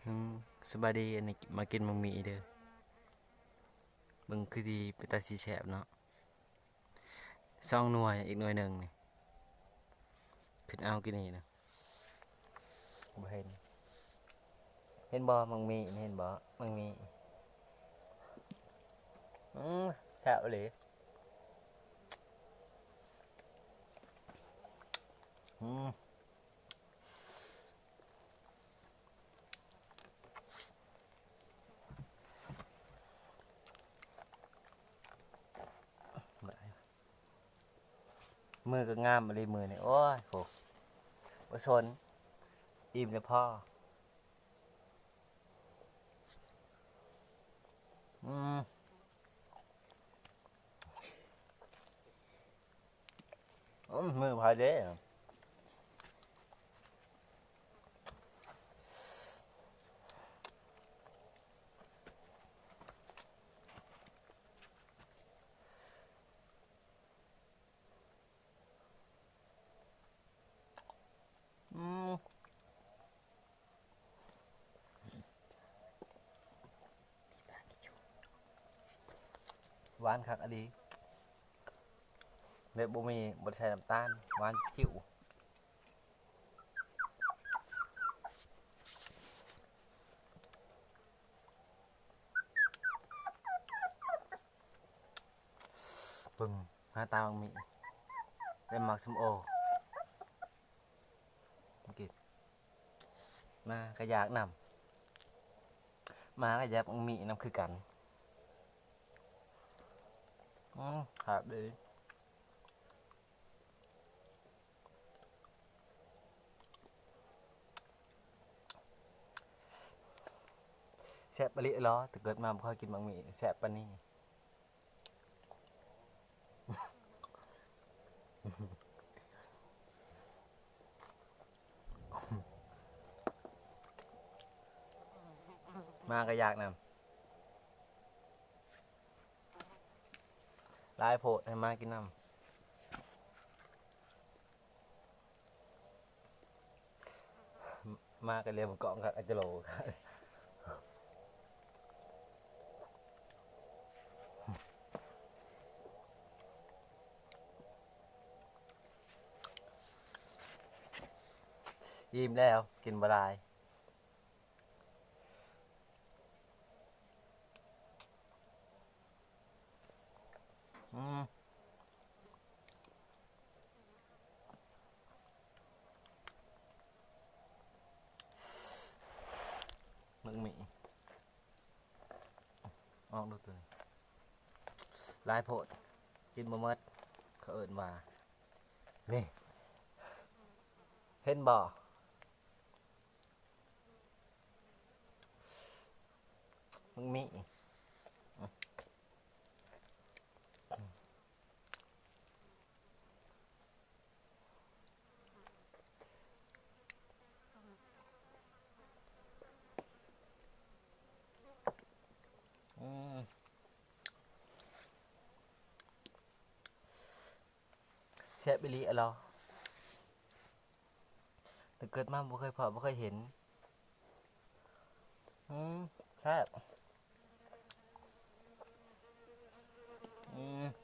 อืมสบายดีอันนี้มากินมังมีเด้อมึงคือสิเป็นตาสีแฉบเนาะซองหน่วยอีกหน่วยหนึ่งนี่ขึ้นเอากินนี่นะบ่เห็นบ่มังมีนี่เห็นบ่มังมีอืมแฉบเลยอืมมือก็งามอะไรมือนี่โอ้ยโหบ่สนอิ่มแล้วพ่ออืมมือพายเด้ออืมหวานคักอะดีเด็ดบ่มีบ่ใส่น้ำตาลหวานจิ๋วปึ้งหน้าตามังมีได้หมักส้มโอกินมาก็อยากนำมาก็อยากมังมีนำคือกันครับดีแซ่บปะลิเหรอแต่เกิดมาบ่ค่อยกินมังมีแซ่บปานนี้มาก็อยากนำหลายโพดให้มากินนำมาก็เรียมเกาะกับอาจจะโหลครับยิ้มแล้วกินบ่ได้อืมมังมีออกดูตัวนี้หลายโพดกินบ่หมดเขาเอิ้นว่านี่เห็นบ่มังมีอืมแซ่บอีหลีอะเหรอแต่เกิดมาบ่เคยพอบ่เคยเห็นแซ่บอืม